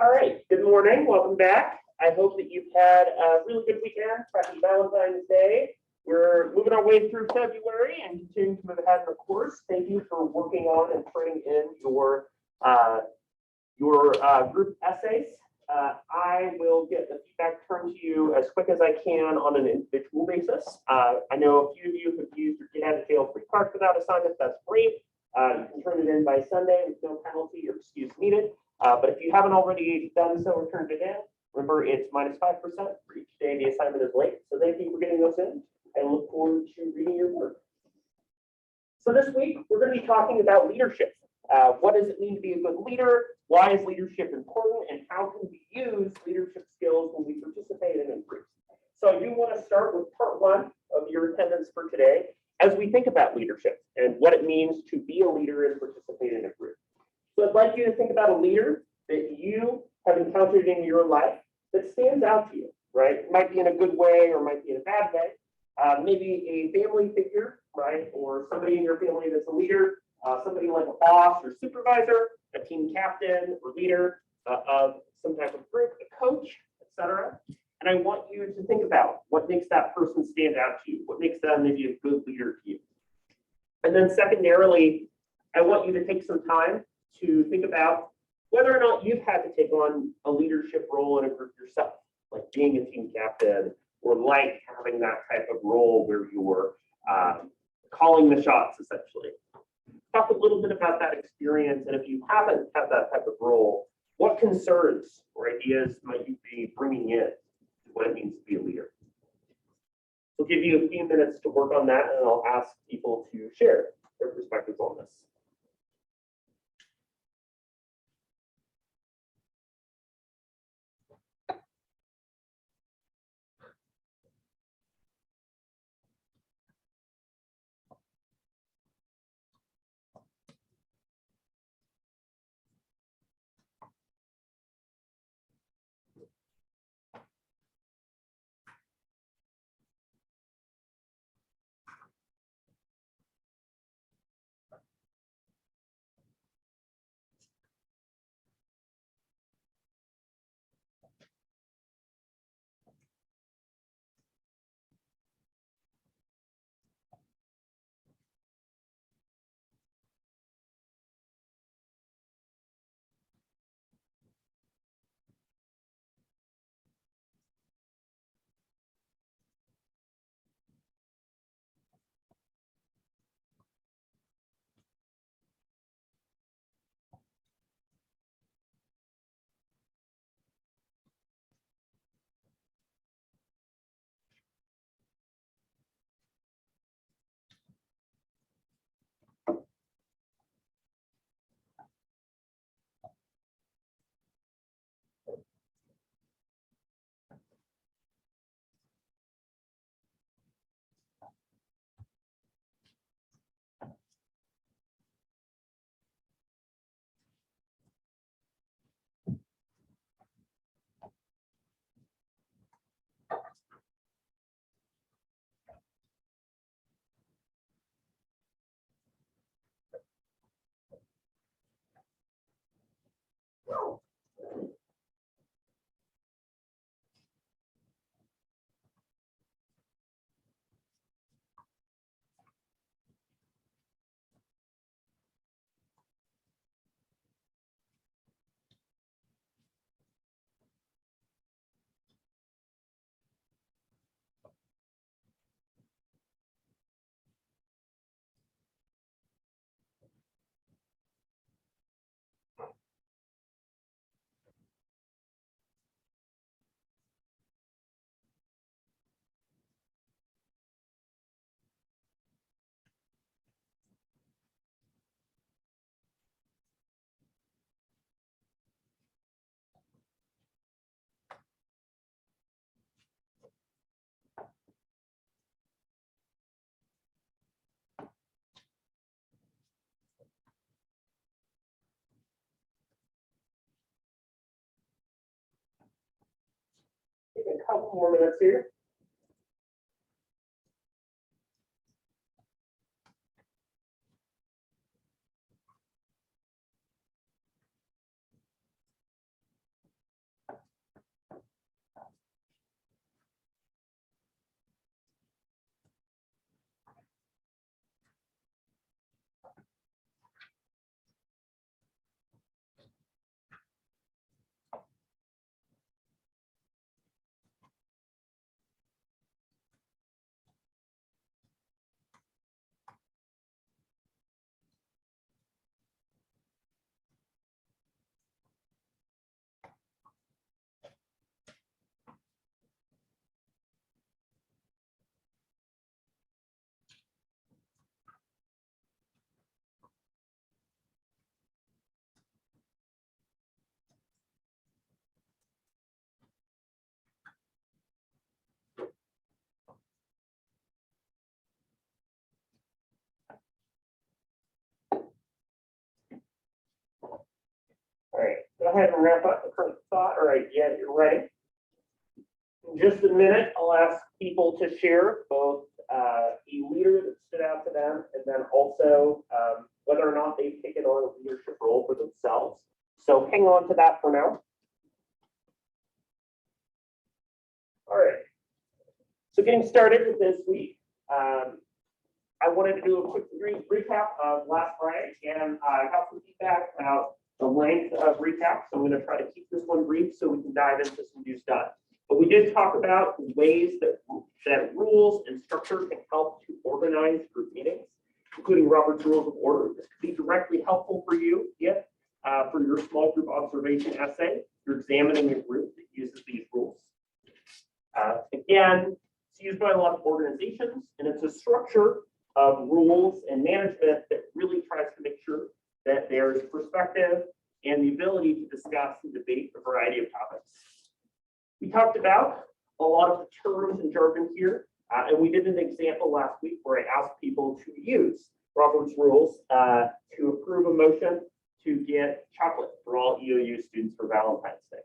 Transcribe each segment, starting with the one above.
All right, good morning, welcome back. I hope that you've had a really good weekend. Happy Valentine's Day. We're moving our way through February and continuing to move ahead in the course. Thank you for working on and turning in your group essays. I will get the feedback turned to you as quick as I can on an individual basis. I know a few of you have used your get out of jail free card for that assignment. That's great. You can turn it in by Sunday with no penalty or excuse needed. But if you haven't already done so or turned it in, remember it's -5% for each day the assignment is late. So thank you for getting those in. I look forward to reading your work. So this week, we're going to be talking about leadership. What does it mean to be a good leader? Why is leadership important? And how can we use leadership skills when we participate in groups? So I do want to start with part one of your attendance for today as we think about leadership and what it means to be a leader and participate in a group. So I'd like you to think about a leader that you have encountered in your life that stands out to you, right? It might be in a good way or might be in a bad way. Maybe a family figure, right? Or somebody in your family that's a leader, somebody like a boss or supervisor, a team captain or leader of some type of group, a coach, etc. And I want you to think about what makes that person stand out to you, what makes them maybe a good leader to you. And then secondarily, I want you to take some time to think about whether or not you've had to take on a leadership role in a group yourself, like being a team captain, or like having that type of role where you're calling the shots, essentially. Talk a little bit about that experience, and if you haven't had that type of role, what concerns or ideas might you be bringing in to what it means to be a leader? We'll give you a few minutes to work on that, and I'll ask people to share their perspectives on this. Take a couple more minutes here. ahead and wrap up the current thought or idea you're ready. In just a minute, I'll ask people to share both a leader that stood out to them and then also whether or not they've taken on a leadership role for themselves. So hang on to that for now. All right. So getting started with this week, I wanted to do a quick recap of last Friday, and I got some feedback about the length of recap. So I'm going to try to keep this one brief so we can dive into some new stuff. But we did talk about ways that rules and structure can help to organize group meetings, including Robert's Rules of Order. This could be directly helpful for you if, for your small group observation essay, you're examining a group that uses these rules. Again, it's used by a lot of organizations, and it's a structure of rules and management that really tries to make sure that there's perspective and the ability to discuss and debate a variety of topics. We talked about a lot of the terms and jargon here, and we did an example last week where I asked people to use Robert's Rules to approve a motion to get chocolate for all EOU students for Valentine's Day.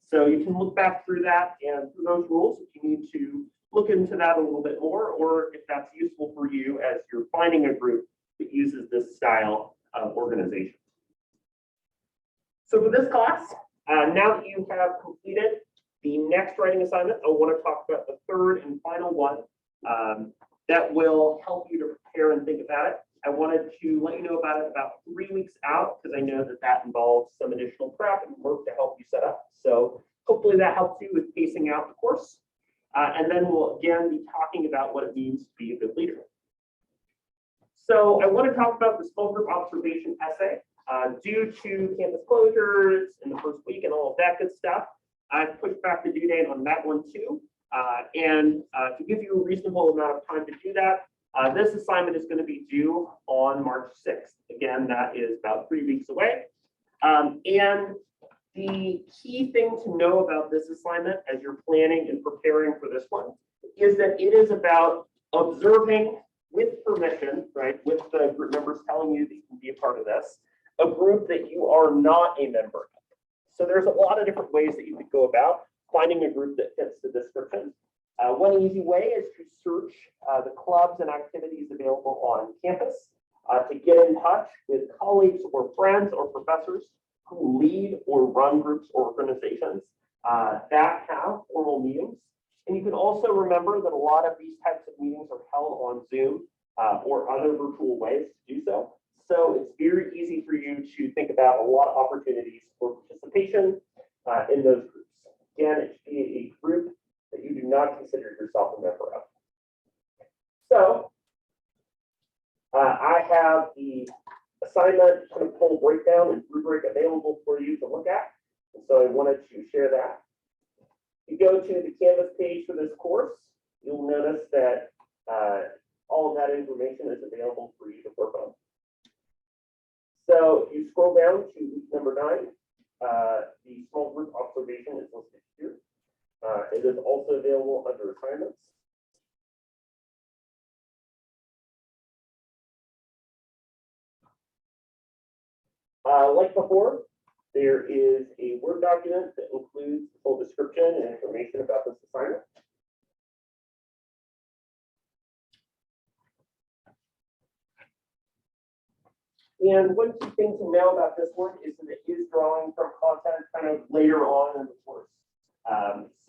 So you can look back through that and through those rules if you need to look into that a little bit more, or if that's useful for you as you're finding a group that uses this style of organization. So for this class, now that you have completed the next writing assignment, I want to talk about the third and final one that will help you to prepare and think about it. I wanted to let you know about it about 3 weeks out because I know that that involves some additional prep and work to help you set up. So hopefully that helps you with pacing out the course. And then we'll again be talking about what it means to be a good leader. So I want to talk about the small group observation essay. Due to campus closures in the first week and all of that good stuff, I've pushed back the due date on that one too. And to give you a reasonable amount of time to do that, this assignment is going to be due on March 6th. Again, that is about 3 weeks away. And the key thing to know about this assignment as you're planning and preparing for this one is that it is about observing with permission, right, with the group members telling you that you can be a part of this, a group that you are not a member of. So there's a lot of different ways that you could go about finding a group that fits the description. One easy way is to search the clubs and activities available on campus to get in touch with colleagues or friends or professors who lead or run groups or organizations that have formal meetings. And you can also remember that a lot of these types of meetings are held on Zoom or other virtual ways to do so. So it's very easy for you to think about a lot of opportunities for participation in those groups. Again, it should be a group that you do not consider yourself a member of. So I have the assignment kind of full breakdown and rubric available for you to look at. And so I wanted to share that. You go to the Canvas page for this course, you'll notice that all of that information is available for you to work on. So if you scroll down to week number 9, the small group observation is listed here. It is also available under assignments. Like before, there is a Word document that includes the full description and information about this assignment. And one key thing to know about this one is that it is drawing from content kind of later on in the course.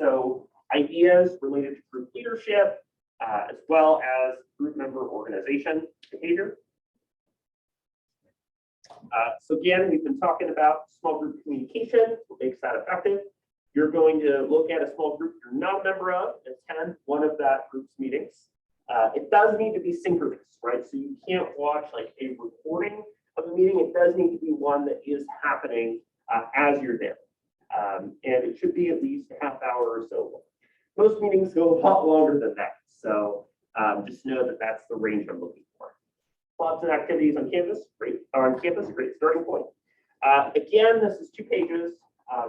So ideas related to group leadership, as well as group member organization behavior. So again, we've been talking about small group communication, what makes that effective. You're going to look at a small group you're not a member of, attend one of that group's meetings. It does need to be synchronous, right? So you can't watch like a recording of a meeting. It does need to be one that is happening as you're there. And it should be at least a half hour or so. Most meetings go a lot longer than that. So just know that that's the range I'm looking for. Clubs and activities on campus, great starting point. Again, this is 2 pages.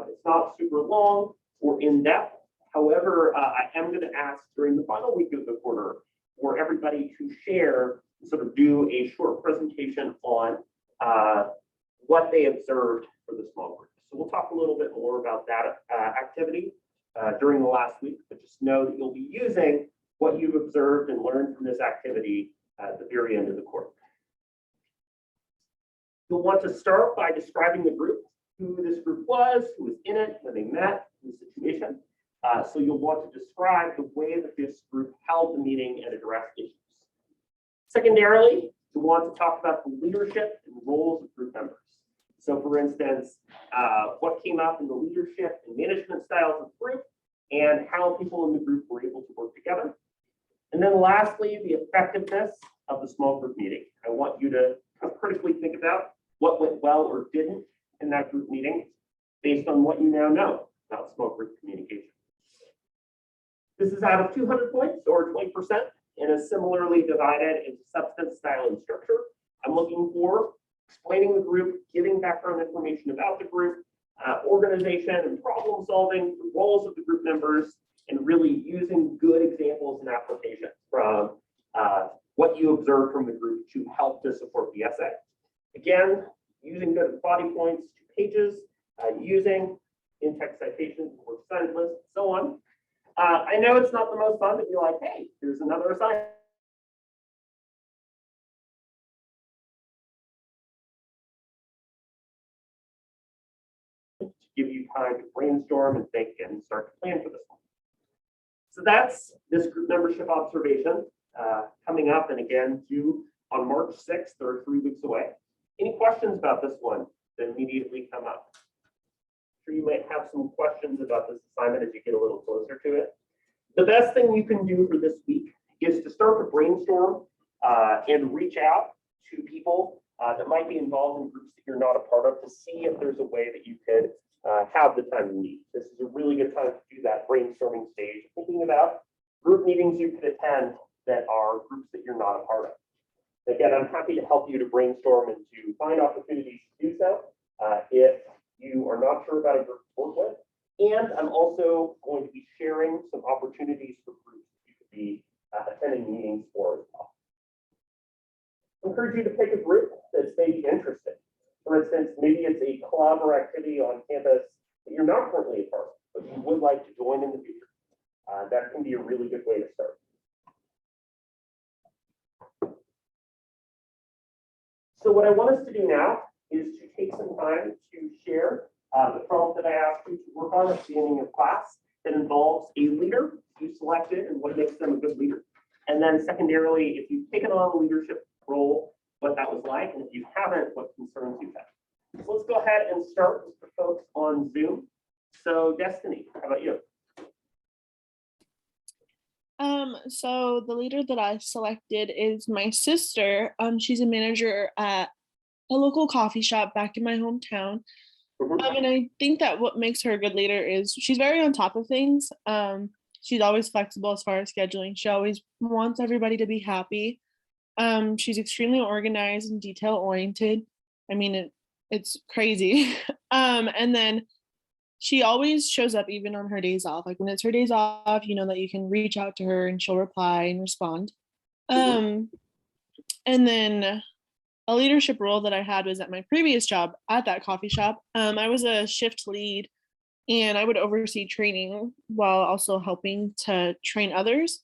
It's not super long or in depth. However, I am going to ask during the final week of the quarter for everybody to share, sort of do a short presentation on what they observed for the small groups. So we'll talk a little bit more about that activity during the last week, but just know that you'll be using what you've observed and learned from this activity at the very end of the course. You'll want to start by describing the group, who this group was, who was in it, when they met, the situation. So you'll want to describe the way that this group held the meeting and addressed issues. Secondarily, you want to talk about the leadership and roles of group members. So for instance, what came up in the leadership and management styles of the group and how people in the group were able to work together. And then lastly, the effectiveness of the small group meeting. I want you to critically think about what went well or didn't in that group meeting based on what you now know about small group communication. This is out of 200 points or 20% and is similarly divided into substance, style, and structure. I'm looking for explaining the group, giving background information about the group, organization and problem solving, the roles of the group members, and really using good examples and applications from what you observed from the group to help to support the essay. Again, using good body points, 2 pages, using in-text citations, works cited list, and so on. I know it's not the most fun to be like, hey, here's another assignment. To give you time to brainstorm and think and start to plan for this one. So that's this group membership observation coming up, and again, due on March 6th, or 3 weeks away. Any questions about this one that immediately come up? I'm sure you might have some questions about this assignment as you get a little closer to it. The best thing you can do for this week is to start to brainstorm and reach out to people that might be involved in groups that you're not a part of to see if there's a way that you could have the time to meet. This is a really good time to do that brainstorming stage, thinking about group meetings you could attend that are groups that you're not a part of. Again, I'm happy to help you to brainstorm and to find opportunities to do so if you are not sure about a group to work with. And I'm also going to be sharing some opportunities for groups you could be attending meetings for as well. I encourage you to pick a group that's maybe interested. For instance, maybe it's a club or activity on campus that you're not currently a part of, but you would like to join in the future. That can be a really good way to start. So what I want us to do now is to take some time to share the prompt that I asked you to work on at the beginning of class that involves a leader you selected and what makes them a good leader. And then secondarily, if you've taken on a leadership role, what that was like, and if you haven't, what concerns you have. So let's go ahead and start with the folks on Zoom. So Destiny, how about you? So the leader that I selected is my sister. She's a manager at a local coffee shop back in my hometown. And I think that what makes her a good leader is she's very on top of things. She's always flexible as far as scheduling. She always wants everybody to be happy. She's extremely organized and detail oriented. I mean, it's crazy. And then she always shows up even on her days off. Like when it's her days off, you know that you can reach out to her and she'll reply and respond. And then a leadership role that I had was at my previous job at that coffee shop. I was a shift lead and I would oversee training while also helping to train others.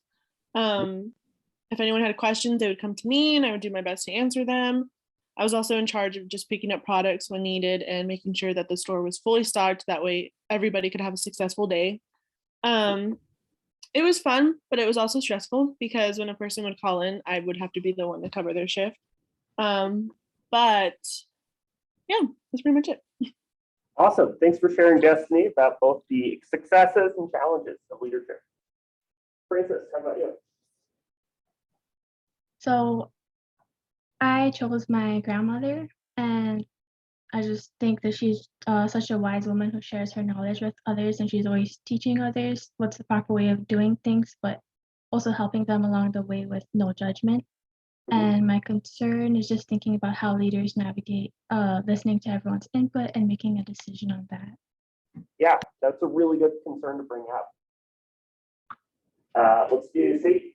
If anyone had questions, they would come to me and I would do my best to answer them. I was also in charge of just picking up products when needed and making sure that the store was fully stocked. That way everybody could have a successful day. It was fun, but it was also stressful because when a person would call in, I would have to be the one to cover their shift. But yeah, that's pretty much it. Awesome. Thanks for sharing, Destiny, about both the successes and challenges of leadership. Francis, how about you? So I chose my grandmother, and I just think that she's such a wise woman who shares her knowledge with others, and she's always teaching others what's the proper way of doing things, but also helping them along the way with no judgment. And my concern is just thinking about how leaders navigate listening to everyone's input and making a decision on that. Yeah, that's a really good concern to bring up. Let's do C.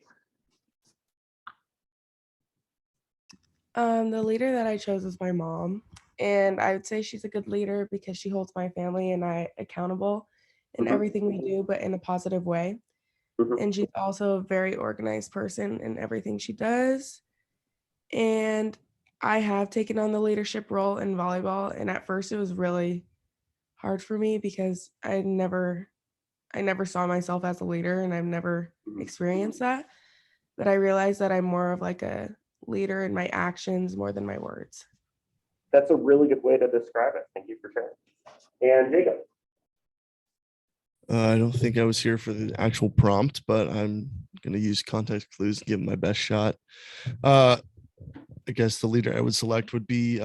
The leader that I chose is my mom, And I would say she's a good leader because she holds my family and I accountable in Mhm. everything we do, but in a positive way. Mhm. And she's also a very organized person in everything she does. And I have taken on the leadership role in volleyball. And at first it was really hard for me because I never saw myself as a leader and I've never Mhm. experienced that. But I realized that I'm more of like a leader in my actions more than my words. That's a really good way to describe it. Thank you for sharing. And Jacob. I don't think I was here for the actual prompt, but I'm going to use context clues and give it my best shot. I guess the leader I would select would be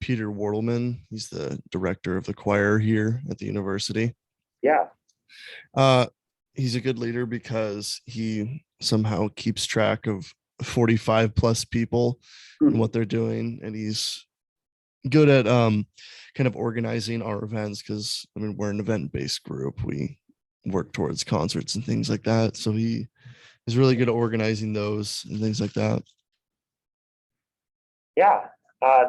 Peter Wortelman. He's the director of the choir here at the university. Yeah. He's a good leader because he somehow keeps track of 45 plus people and what they're doing. And he's good at kind of organizing our events because I mean we're an event-based group. We work towards concerts and things like that. So he is really good at organizing those and things like that. Yeah.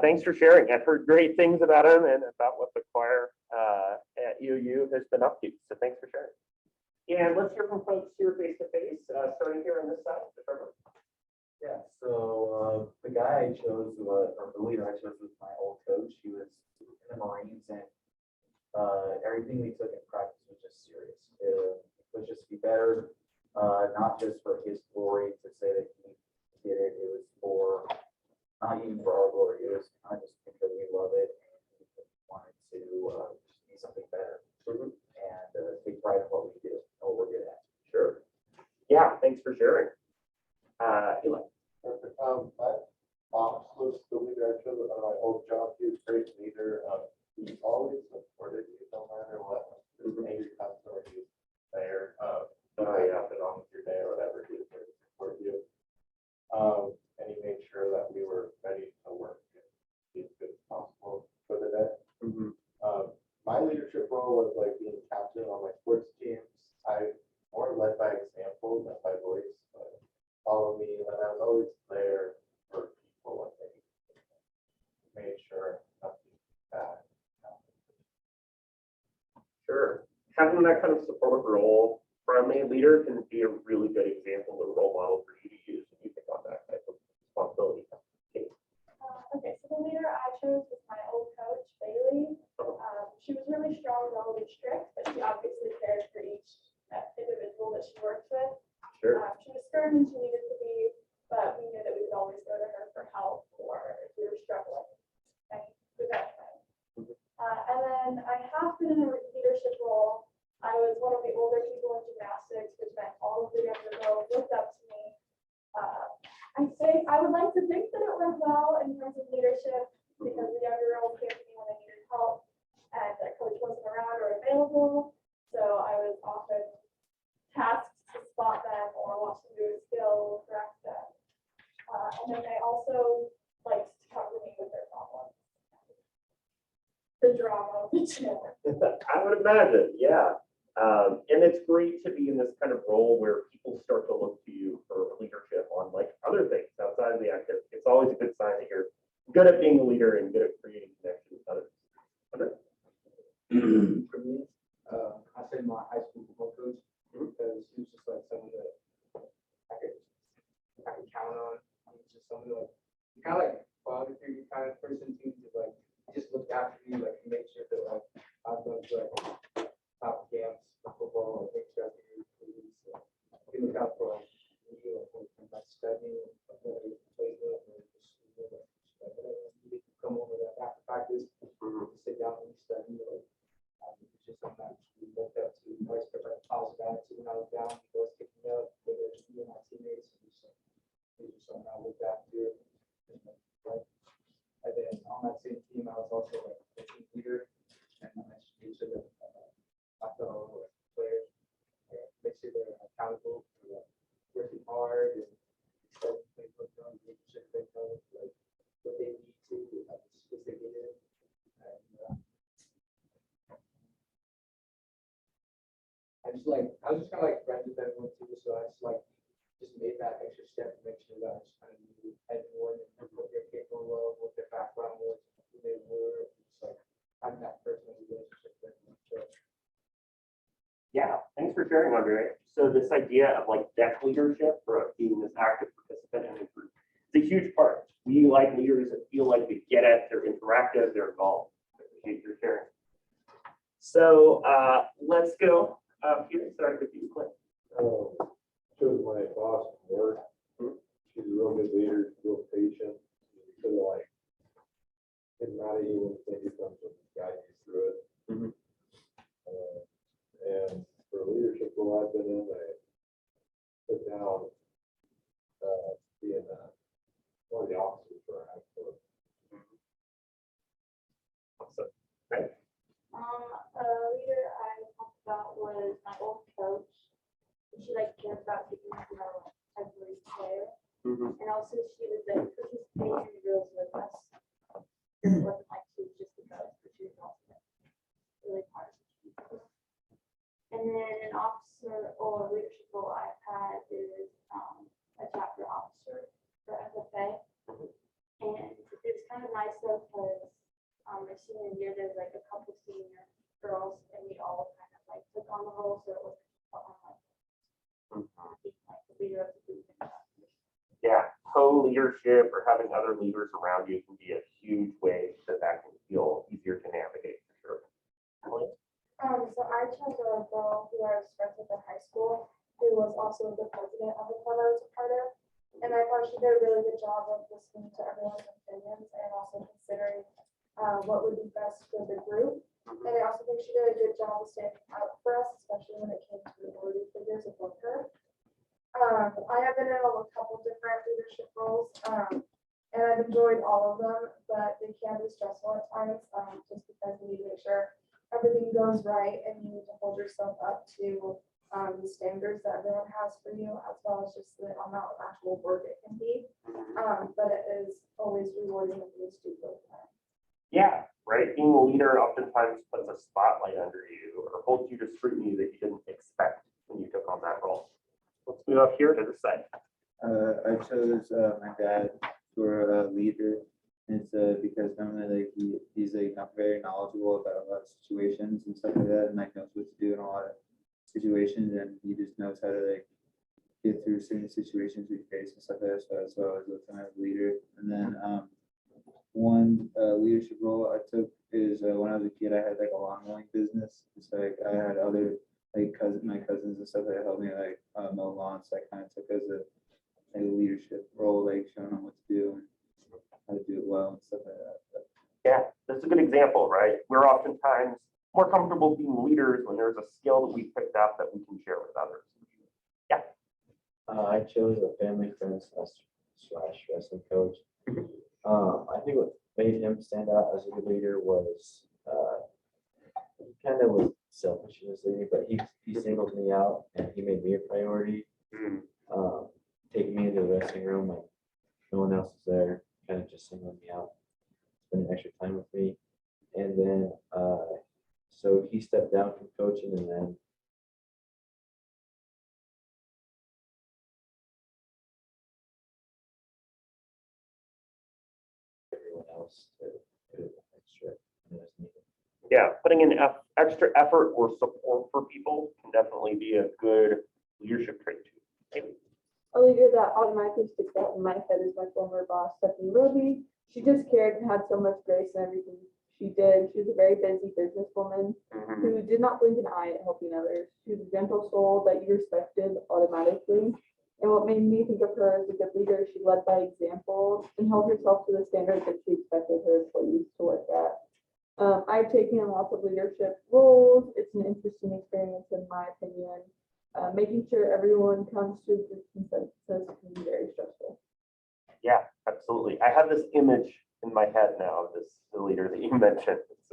Thanks for sharing. I've heard great things about him and about what the choir at UU has been up to. So thanks for sharing. And let's hear from folks here face to face, starting here on this side. Yeah, so the guy I chose was, or the leader I chose was my old coach. He was in the Marines, and everything we took in practice was just serious. It was just to be better, not just for his glory to say that he did it. It was for, not even for our glory. It was kind of just because we love it and we wanted to just be something better and take pride in what we do and what we're good at. Sure. Yeah, thanks for sharing. Eli. Perfect. My boss was the leader I chose on my old job. He was a great leader. He always supported you no matter what. Just angry customer, he was there. Yeah, get on with your day or whatever. He was there to support you. And he made sure that we were ready to work and be as good as possible for the day. My leadership role was like being captain on my sports teams. I more led by example than by voice, but follow me, and I was always there for people when they made sure nothing bad happened. Sure. Having that kind of supportive role from a leader can be a really good example of a role model for you to use when you take on that type of responsibility. Okay, so the leader I chose was my old coach, Bailey. She was really strong, really strict, but she obviously cared for each individual that she worked with. Sure. She was stern when she needed to be, but we knew that we could always go to her for help or if we were struggling. And we got it. And then I have been in a leadership role. I was one of the older people in gymnastics, which meant all of the younger girls looked up to me. I would like to think that it went well in terms of leadership because the younger girls came to me when they needed help and their coach wasn't around or available. So I was often tasked to spot them or watch them do a skill, correct them. And then they also liked to cover me with their problems. The drama of the gym. I would imagine, yeah. And it's great to be in this kind of role where people start to look to you for leadership on like other things outside of the active. It's always a good sign that you're good at being a leader and good at creating connections with others. For me, I say my high school football coach because he was just like someone that I could count on. He was just someone like kind of like father figure kind of person too. Like he just looked after me, like he made sure that like I was going to like top camps for football, like make sure I could do food. So he looked out for like me, like when my studying, like when I played with, and just like whatever I needed to come over that after practice, sit down and study. Like it's just something that we looked up to. I always kept like positive attitude when I was down. He always picked me up, whether it's me and my teammates. It was just something I looked after. And then on that same team, I was also like a team leader, and I made sure that my fellow players make sure they're accountable for working hard and studying things like that, making sure they know like what they need to at the specific area. And I was just kind of like friends with everyone too, so I just made that extra step to make sure that I just kind of knew everyone and what their capable of, what their background was, who they were, sharing, Andre. So this idea of like deck leadership or being this active participant in a group, it's a huge part. We like leaders that feel like they get it, they're interactive, they're involved. I appreciate your sharing. So let's go. Peter, start with you, Clint. Chose my boss from work. She's a real good leader, she's real patient. She's like, it's not even think it comes with guide you through it. Mhm. And for a leadership role I've been in, I put down being one of the officers for our actual. Awesome. Right. A leader I talked about was my old coach. She like cared about getting to know every player. Mhm. And also she was like participating in the drills with us. It wasn't like she was just because, but she was also really part of it. And then an officer or leadership role I've had is a chapter officer for FFA. And it was kind of nice though, because my senior year, there's like a couple senior girls and we all kind of like took on the role, so it was like the leader of the group. Yeah, co-leadership or having other leaders around you can be a huge way that can feel easier to navigate for sure. Emily? So I chose a girl who I was friends with in high school, who was also the president of the club I was a part of. And I thought she did a really good job of listening to everyone's opinions and also considering what would be best for the group. And I also think she did a good job of standing up for us, especially when it came to minority figures above her. I have been in a couple different leadership roles, and I've enjoyed all of them, but they can be stressful at times, just because you need to make sure everything goes right and you need to hold yourself up to the standards that everyone has for you, as well as just the amount of actual work it can be. But it is always rewarding when you do both. Yeah, right. Being a leader oftentimes puts a spotlight under you or holds you to scrutiny that you didn't expect when you took on that role. Let's move up here to the side. I chose my dad for a leader. It's because normally like he's like not very knowledgeable about a lot of situations and stuff like that, and like knows what to do in a lot of situations, and he just knows how to like get through certain situations we face and stuff like that. So that's why I was looking at a leader. And then one leadership role I took is when I was a kid, I had like a lawn mowing business. It's like I had other like my cousins and stuff that helped me like mow lawns. So I kind of took as a leadership role, like showing them what to do and how to do it well and stuff like that. But, Yeah, that's a good example, right? We're oftentimes more comfortable being leaders when there's a skill that we picked up that we can share with others. Yeah. I chose a family friend slash wrestling coach. I think what made him stand out as a good leader was he kind of was selfish in his leading, but he singled me out and he made me a priority. Taking me into the wrestling room when no one else was there, kind of just singling me out, spending extra time with me. And then so he stepped down from coaching, and then everyone else to do extra when it was needed. Yeah, putting in extra effort or support for people can definitely be a good leadership trait too. Maybe. A leader that automatically sticks out in my head is my former boss, Stephanie Roby. She just cared and had so much grace in everything she did. She was a very busy businesswoman who did not blink an eye at helping others. She was a gentle soul that you respected automatically. And what made me think of her as a good leader, she led by example and held herself to the standards that she expected her employees to work at. I've taken on lots of leadership roles. It's an interesting experience in my opinion. Making sure everyone comes to the consensus can be very stressful. Yeah, absolutely. I have this image in my head now of the leader that you mentioned. It's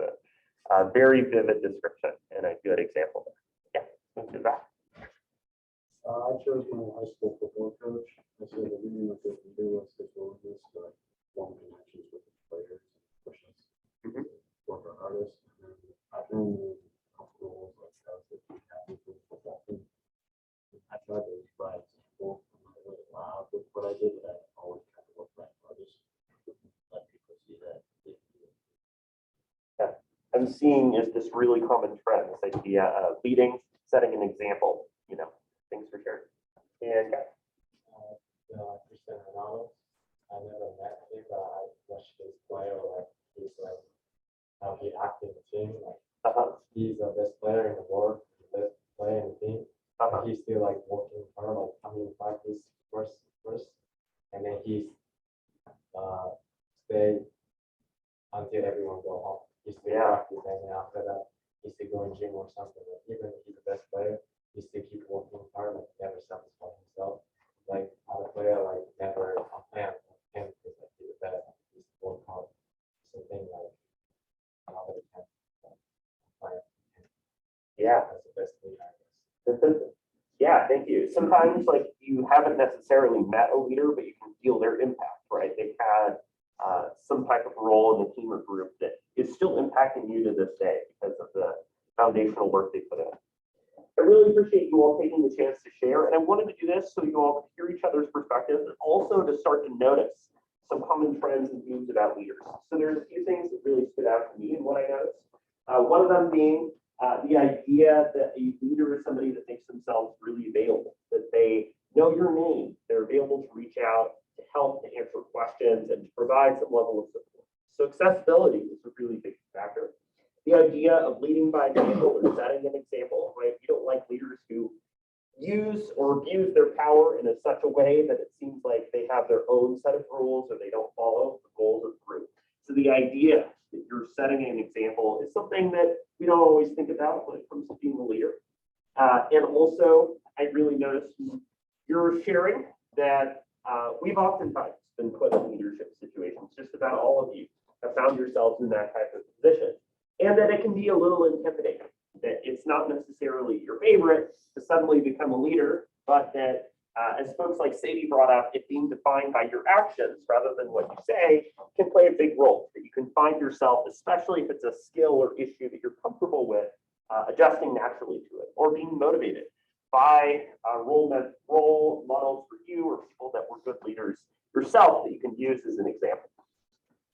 a very vivid description and a good example there. Yeah, let's do that. I chose my high school football coach. I said that we knew what they can do once they go in this, but form connections with the players, push us, work our artists. And then I've been in a couple roles like that that we have with the football team. I tried to lead by example. I'm not really loud with what I did, but I always kind of work by artists. Let people see that they can do it. Yeah, I'm seeing is this really common trend, this idea of leading setting an example, thanks for sharing. And Cristiano Ronaldo. I never met him, but I watched his play, like he's like how he acted in the team. Like he's the best player in the world, the best player in the team. But he's still like working hard, like coming to practice first, and then he's stay until everyone go home. He still practice, and then after that, he still go in gym or something. Like, even if he's the best player, he still keep working hard, like never satisfy himself. Like other player, like never a fan him because like he's the best. He's work hard. Something like another can player. yeah. That's the best thing, I guess. Yeah, thank you. Sometimes like you haven't necessarily met a leader, but you can feel their impact, right? They've had some type of role in the team or group that is still impacting you to this day because of the foundational work they put in. I really appreciate you all taking the chance to share, and I wanted to do this so you all could hear each other's perspectives and also to start to notice some common trends and views about leaders. So there's a few things that really stood out to me and what I noticed. One of them being the idea that a leader is somebody that makes themselves really available, that they know your name, they're available to reach out, to help, to answer questions, and to provide some level of support. So accessibility is a really big factor. The idea of leading by example or setting an example, right? You don't like leaders who use or abuse their power in such a way that it seems like they have their own set of rules or they don't follow the goals of the group. So the idea that you're setting an example is something that we don't always think about when it comes to being a leader. And also, I really noticed you're sharing that we've oftentimes been put in leadership situations. Just about all of you have found yourselves in that type of position. And that it can be a little intimidating, that it's not necessarily your favorite to suddenly become a leader, but that as folks like Sadie brought up, it being defined by your actions rather than what you say can play a big role. That you can find yourself, especially if it's a skill or issue that you're comfortable with, adjusting naturally to it or being motivated by role models for you or people that were good leaders yourself that you can use as an example.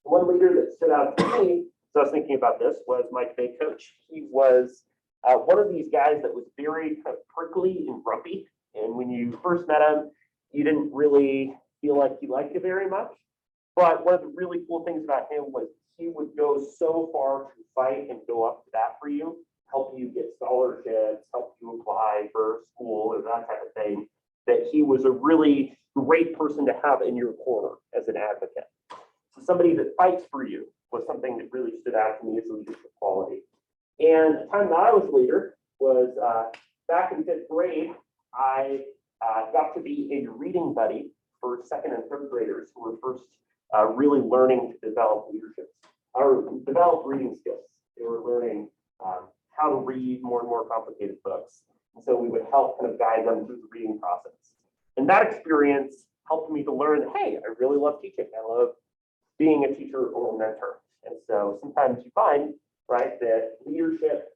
One leader that stood out to me, so I was thinking about this, was my debate coach. He was one of these guys that was very kind of prickly and grumpy. And when you first met him, you didn't really feel like he liked you very much. But one of the really cool things about him was he would go so far to fight and go up to bat for you, help you get scholarships, help you apply for school or that type of thing, that he was a really great person to have in your corner as an advocate. So somebody that fights for you was something that really stood out to me as a leadership quality. And the time that I was leader was back in 5th grade. I got to be a reading buddy for 2nd and 3rd graders who were first really learning to develop leadership or develop reading skills. They were learning how to read more and more complicated books. And so we would help kind of guide them through the reading process. And that experience helped me to learn, hey, I really love teaching. I love being a teacher or a mentor. And so sometimes you find, right, that leadership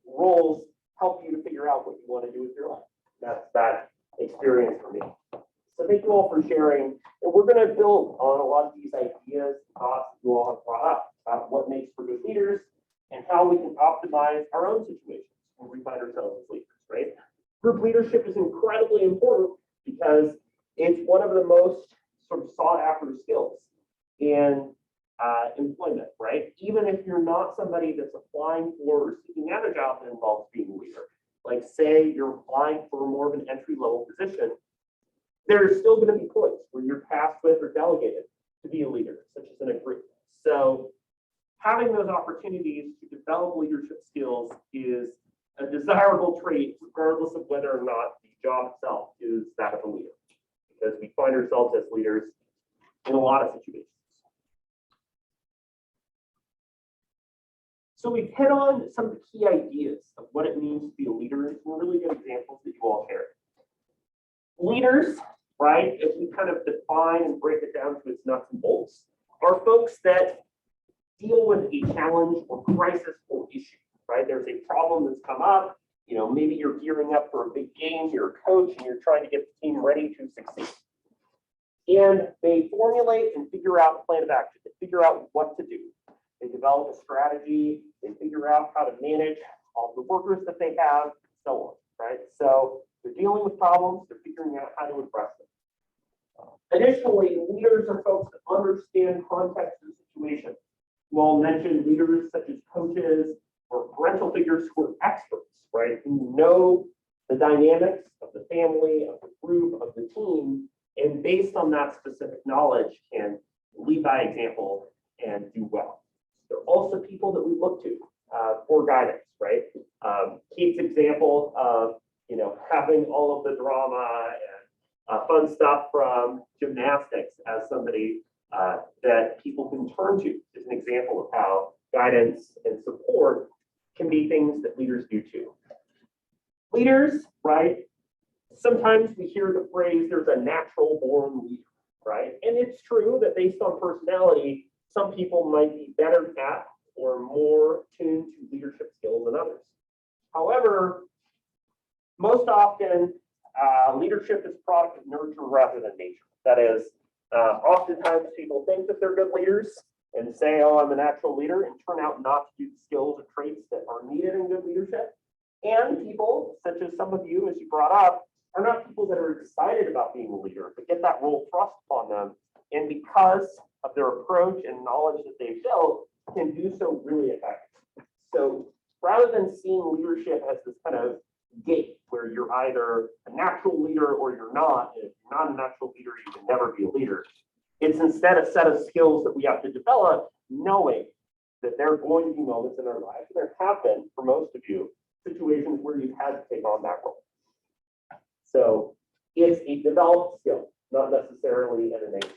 roles help you to figure out what you want to do with your life. That's that experience for me. So thank you all for sharing. And we're going to build on a lot of these ideas, thoughts that you all have brought up about what makes for good leaders and how we can optimize our own situations when we find ourselves as leaders, right? Group leadership is incredibly important because it's one of the most sort of sought after skills in employment, right? Even if you're not somebody that's applying for or seeking out a job that involves being a leader, like say you're applying for more of an entry-level position, there's still going to be points where you're tasked with or delegated to be a leader, such as in a group. So having those opportunities to develop leadership skills is a desirable trait, regardless of whether or not the job itself is that of a leader, because we find ourselves as leaders in a lot of situations. So we've hit on some of the key ideas of what it means to be a leader and some really good examples that you all shared. Leaders, right, if we kind of define and break it down to its nuts and bolts, are folks that deal with a challenge or crisis or issue, right? There's a problem that's come up, you know, maybe you're gearing up for a big game, you're a coach and you're trying to get the team ready to succeed. And they formulate and figure out a plan of action, they figure out what to do. They develop a strategy, they figure out how to manage all the workers that they have, so on, right? So they're dealing with problems, they're figuring out how to address them. Additionally, leaders are folks that understand context and situation. You all mentioned leaders such as coaches or parental figures who are experts, right? Who know the dynamics of the family, of the group, of the team, and based on that specific knowledge can lead by example and do well. They're also people that we look to for guidance, right? Keith's example of, having all of the drama and fun stuff from gymnastics as somebody that people can turn to is an example of how guidance and support can be things that leaders do too. Leaders, right? Sometimes we hear the phrase, there's a natural born leader, right? And it's true that based on personality, some people might be better at or more tuned to leadership skills than others. However, most often, leadership is a product of nurture rather than nature. That is, oftentimes people think that they're good leaders and say, oh, I'm a natural leader, and turn out not to do the skills or traits that are needed in good leadership. And people, such as some of you, as you brought up, are not people that are excited about being a leader, but get that role thrust upon them. And because of their approach and knowledge that they've built, can do so really effectively. So rather than seeing leadership as this kind of gate where you're either a natural leader or you're not, and if you're not a natural leader, you can never be a leader. It's instead a set of skills that we have to develop, knowing that there are going to be moments in our lives, and there have been for most of you, situations where you've had to take on that role. So it's a developed skill, not necessarily an innate.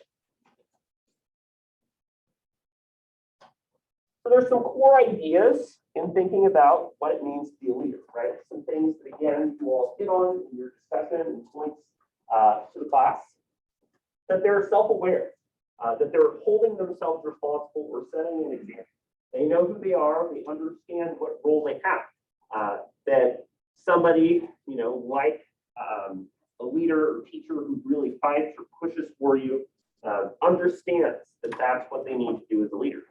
So there's some core ideas in thinking about what it means to be a leader, right? Some things that, again, you all hit on in your discussion and points to the class, that they're self-aware, that they're holding themselves responsible or setting an example. They know who they are, they understand what role they have, that somebody, like a leader or teacher who really fights or pushes for you, understands that that's what they need to do as a leader.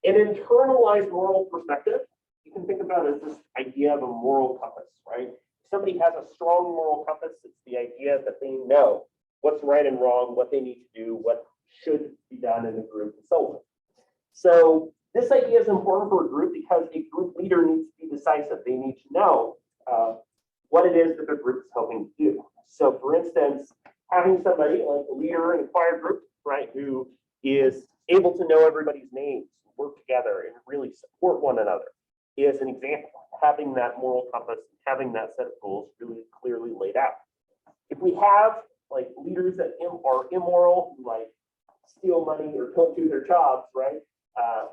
An internalized moral perspective, you can think about it as this idea of a moral compass, right? If somebody has a strong moral compass, it's the idea that they know what's right and wrong, what they need to do, what should be done in the group, and so on. So this idea is important for a group because a group leader needs to be decisive. They need to know what it is that their group is helping to do. So for instance, having somebody like a leader in a choir group, right, who is able to know everybody's names, work together, and really support one another is an example. Having that moral compass, having that set of goals really clearly laid out. If we have like leaders that are immoral, who like steal money or don't do their jobs, right?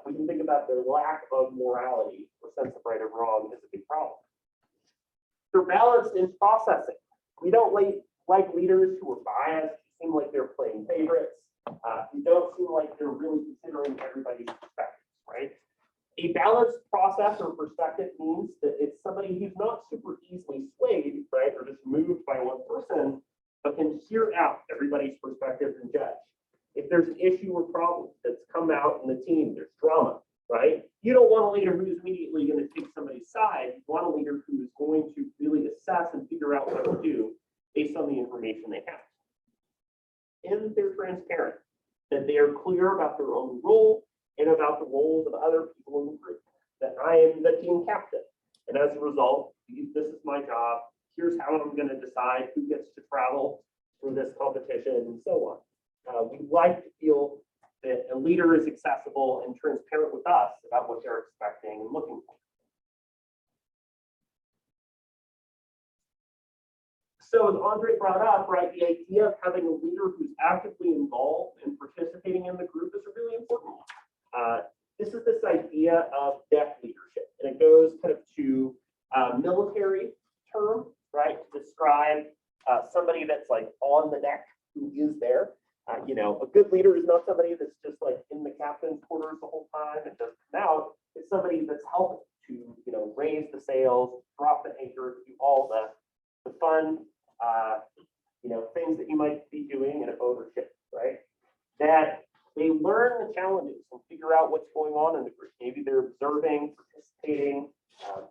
We can think about their lack of morality or sense of right or wrong as a big problem. They're balanced in processing. We don't like leaders who are biased, who seem like they're playing favorites, who don't seem like they're really considering everybody's perspectives, right? A balanced process or perspective means that it's somebody who's not super easily swayed, right, or just moved by one person, but can hear out everybody's perspective and judge. If there's an issue or problem that's come out in the team, there's drama, right? You don't want a leader who's immediately going to take somebody's side. You want a leader who is going to really assess and figure out what to do based on the information they have. And they're transparent, that they are clear about their own role and about the roles of other people in the group, that I am the team captain. And as a result, this is my job. Here's how I'm going to decide who gets to travel for this competition and so on. We like to feel that a leader is accessible and transparent with us about what they're expecting and looking for. So as Andre brought up, right, the idea of having a leader who's actively involved and participating in the group is a really important one. This is this idea of deck leadership, and it goes kind of to military term, right, to describe somebody that's like on the deck who is there. A good leader is not somebody that's just like in the captain's quarters the whole time and doesn't come out. It's somebody that's helping to, raise the sails, drop the anchor, do all the fun, things that you might be doing in a boat or ship, right? That They learn the challenges and figure out what's going on in the group. Maybe they're observing, participating,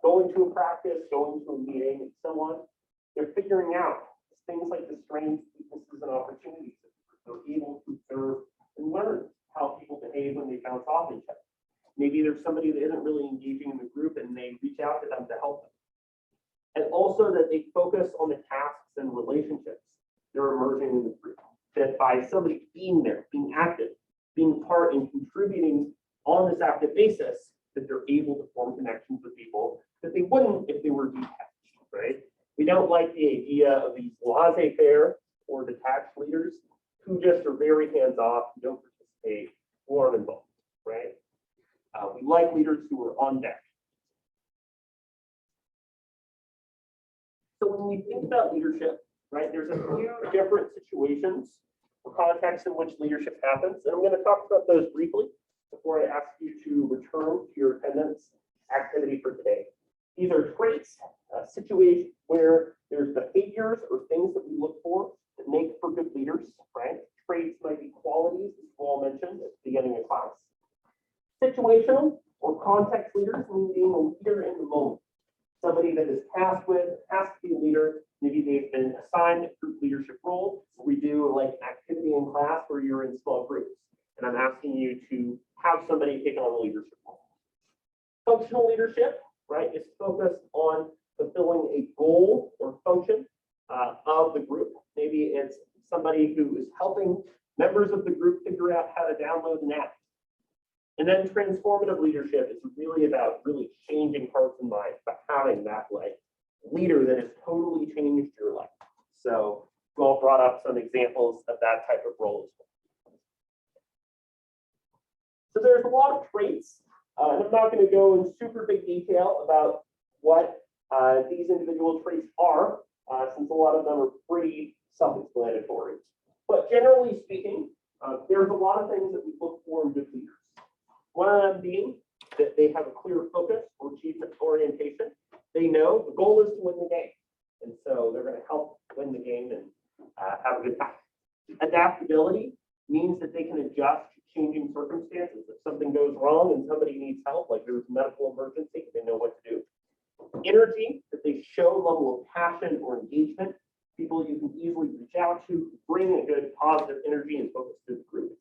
going to a practice, going to a meeting, and so on. They're figuring out things like the strengths, weaknesses, and opportunities. They're able to observe and learn how people behave when they bounce off each other. Maybe there's somebody that isn't really engaging in the group and they reach out to them to help them. And also that they focus on the tasks and relationships they're emerging in the group. That by somebody being there, being active, being part and contributing on this active basis, that they're able to form connections with people that they wouldn't if they were detached, right? We don't like the idea of these laissez-faire or detached leaders who just are very hands-off, who don't participate, who aren't involved, right? We like leaders who are on deck. So when we think about leadership, right, there's a few different situations or contexts in which leadership happens, and I'm going to talk about those briefly before I ask you to return to your attendance activity for today. These are traits, situations where there's behaviors or things that we look for that make for good leaders, right? Traits might be qualities, as you all mentioned at the beginning of class. Situational or context leaders mean being a leader in the moment. Somebody that is tasked with, has to be a leader. Maybe they've been assigned a group leadership role. We do like an activity in class where you're in small groups. And I'm asking you to have somebody take on a leadership role. Functional leadership, right, is focused on fulfilling a goal or function of the group. Maybe it's somebody who is helping members of the group figure out how to download an app. And then transformative leadership is really about really changing hearts and minds, but having that like leader that has totally changed your life. So we all brought up some examples of that type of role as well. So there's a lot of traits, and I'm not going to go in super big detail about what these individual traits are, since a lot of them are pretty self-explanatory. But generally speaking, there's a lot of things that we look for in good leaders. One of them being that they have a clear focus or achievement orientation. They know the goal is to win the game. And so they're going to help win the game and have a good time. Adaptability means that they can adjust to changing circumstances. If something goes wrong and somebody needs help, like there's a medical emergency, they know what to do. Energy, that they show a level of passion or engagement. People you can easily reach out to, bring a good positive energy and focus to the group.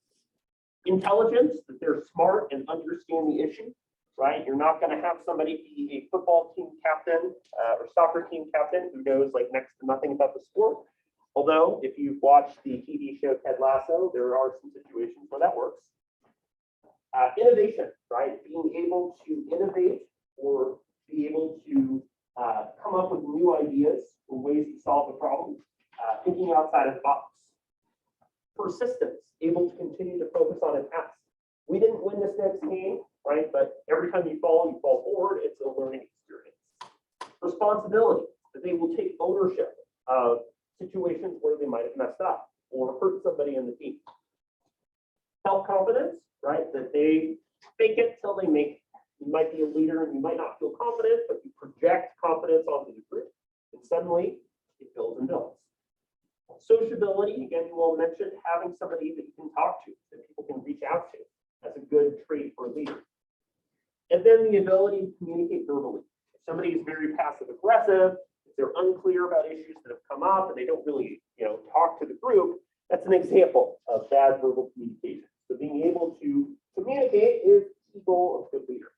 Intelligence, that they're smart and understand the issue, right? You're not going to have somebody be a football team captain or soccer team captain who knows like next to nothing about the sport. Although, if you've watched the TV show Ted Lasso, there are some situations where that works. Innovation, right? Being able to innovate or be able to come up with new ideas or ways to solve a problem, thinking outside of the box. Persistence, able to continue to focus on a task. We didn't win this next game, right? But every time you fall forward, it's a learning experience. Responsibility, that they will take ownership of situations where they might have messed up or hurt somebody in the team. Self-confidence, right? That they fake it till they make it. You might be a leader and you might not feel confident, but you project confidence onto the group, and suddenly it builds and builds. Sociability, again, you all mentioned having somebody that you can talk to, that people can reach out to. That's a good trait for a leader. And then the ability to communicate verbally. If somebody is very passive aggressive, if they're unclear about issues that have come up and they don't really, talk to the group, that's an example of bad verbal communication. So being able to communicate is the goal of a good leader.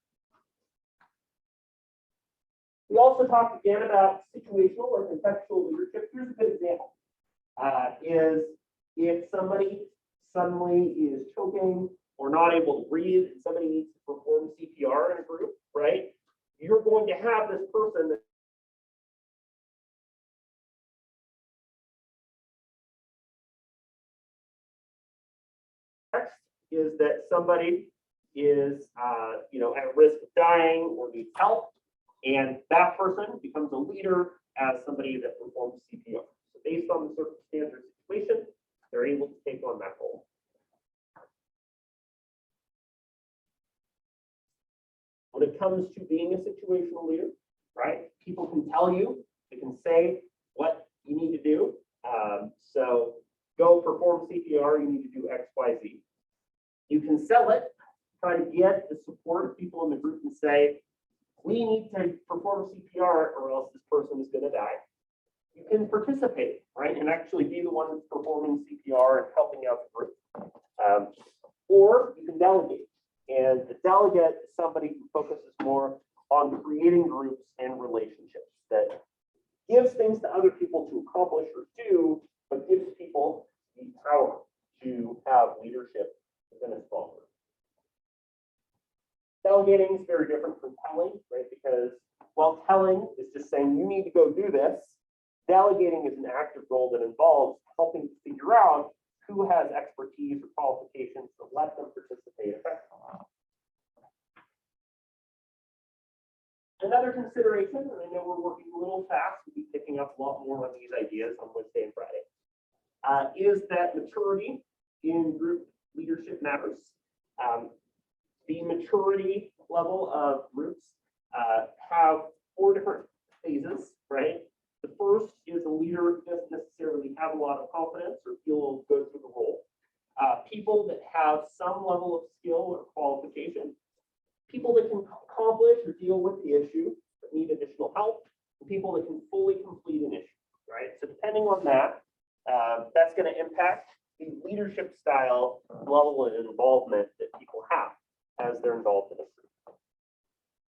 We also talked again about situational or contextual leadership. Here's a good example. Is if somebody suddenly is choking or not able to breathe and somebody needs to perform CPR in a group, right? You're going to have this person that is that somebody is at risk of dying or needs help, and that person becomes a leader as somebody that performs CPR. So based on the circumstance or situation, they're able to take on that role. When it comes to being a situational leader, right? People can tell you, they can say what you need to do. So go perform CPR, you need to do X, Y, Z. You can sell it, try to get the support of people in the group and say, we need to perform CPR or else this person is going to die. You can participate, right, and actually be the one that's performing CPR and helping out the group. Or you can delegate. And the delegate is somebody who focuses more on creating groups and relationships that gives things to other people to accomplish or do, but gives people the power to have leadership within a small group. Delegating is very different from telling, right? Because while telling is just saying you need to go do this, delegating is an active role that involves helping to figure out who has expertise or qualifications to let them participate effectively. Another consideration, and I know we're working a little fast, we'll be picking up a lot more on these ideas on Wednesday and Friday, is that maturity in group leadership matters. The maturity level of groups have 4 different phases, right? The first is a leader who doesn't necessarily have a lot of confidence or feel good for the role. People that have some level of skill or qualification. People that can accomplish or deal with the issue but need additional help. And people that can fully complete an issue, right? So depending on that, that's going to impact the leadership style level of involvement that people have as they're involved in a group.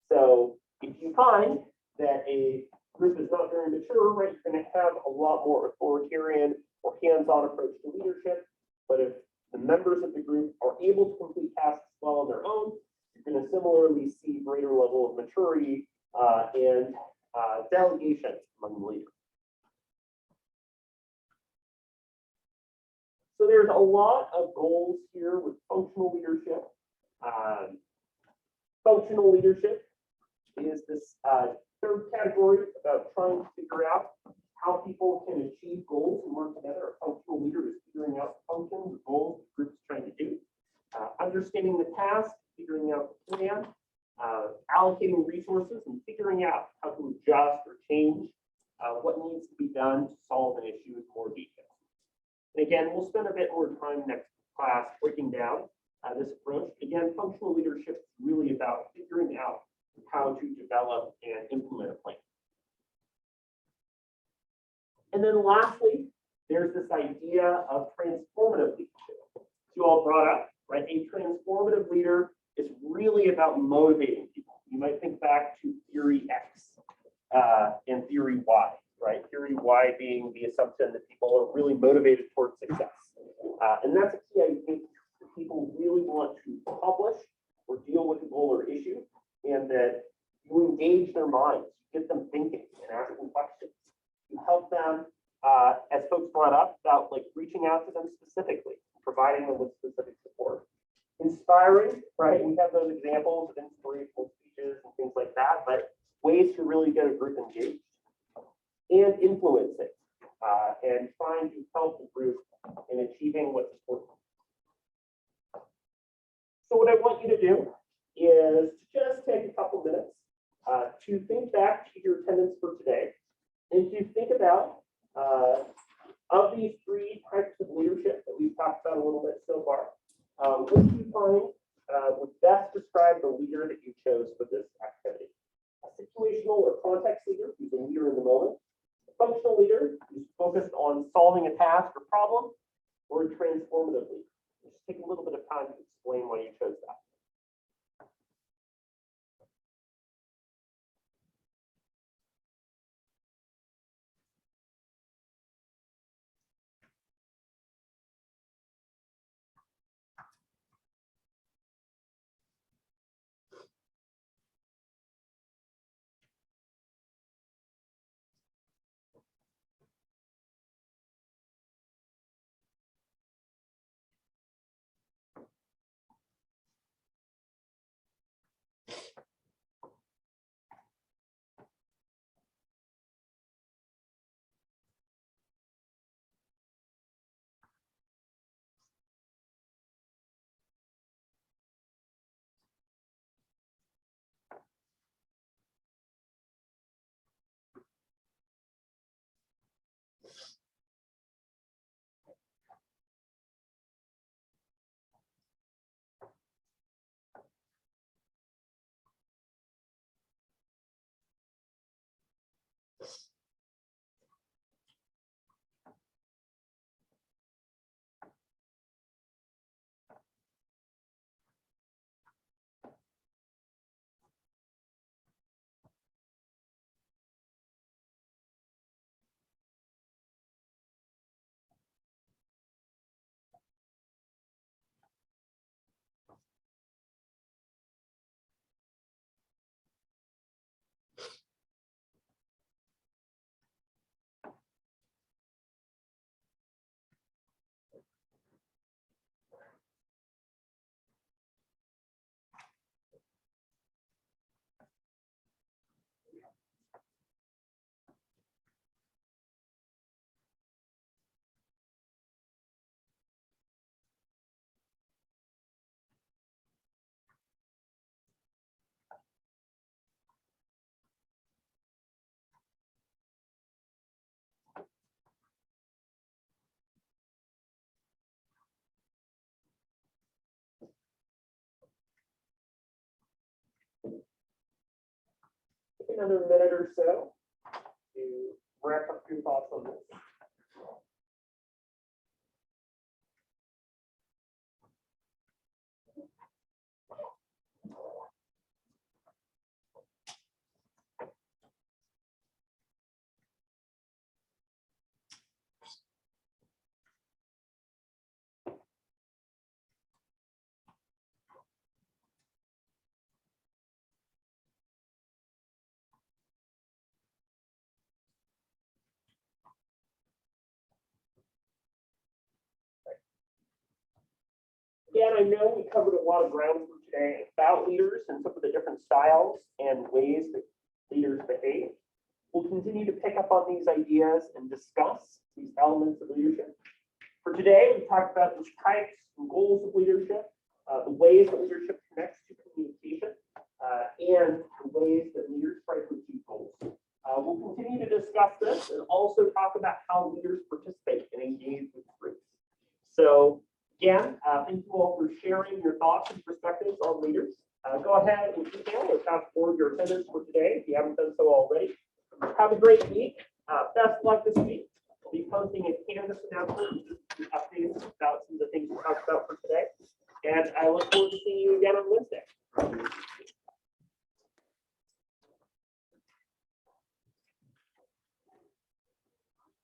So if you find that a group is not very mature, right, you're going to have a lot more authoritarian or hands-on approach to leadership. But if the members of the group are able to complete tasks well on their own, you're going to similarly see greater level of maturity and delegation among the leaders. So there's a lot of goals here with functional leadership. Functional leadership is this third category about trying to figure out how people can achieve goals and work together. A functional leader is figuring out functions or goals the group's trying to do. Understanding the task, figuring out the plan, allocating resources, and figuring out how to adjust or change what needs to be done to solve an issue in more detail. And again, we'll spend a bit more time next class breaking down this approach. Again, functional leadership is really about figuring out how to develop and implement a plan. And then lastly, there's this idea of transformative leadership. You all brought up, right? A transformative leader is really about motivating people. You might think back to theory X and theory Y, right? Theory Y being the assumption that people are really motivated towards success. And that's a key idea. People really want to accomplish or deal with a goal or issue, and that you engage their minds, you get them thinking and asking questions. You help them, as folks brought up, about like reaching out to them specifically, providing them with specific support. Inspiring, right? We have those examples of inspirational speeches and things like that, but ways to really get a group engaged. And influencing, and trying to help the group in achieving what's important. So what I want you to do is to just take a couple minutes to think back to your attendance for today and to think about of these 3 types of leadership that we've talked about a little bit so far, which you find would best describe the leader that you chose for this activity. A situational or context leader who's a leader in the moment, a functional leader who's focused on solving a task or problem, or a transformative leader. Just take a little bit of time to explain why you chose that. another minute or so to wrap up your thoughts on this. Again, I know we covered a lot of ground for today about leaders and some of the different styles and ways that leaders behave. We'll continue to pick up on these ideas and discuss these elements of leadership. For today, we talked about the types and goals of leadership, the ways that leadership connects to communication, and the ways that leaders try to achieve goals. We'll continue to discuss this and also talk about how leaders participate and engage with groups. So again, thank you all for sharing your thoughts and perspectives on leaders. Go ahead and email or pass forward your attendance for today if you haven't done so already. Have a great week. Best luck this week. I'll be posting a Canvas announcement, updates about some of the things we talked about for today. And I look forward to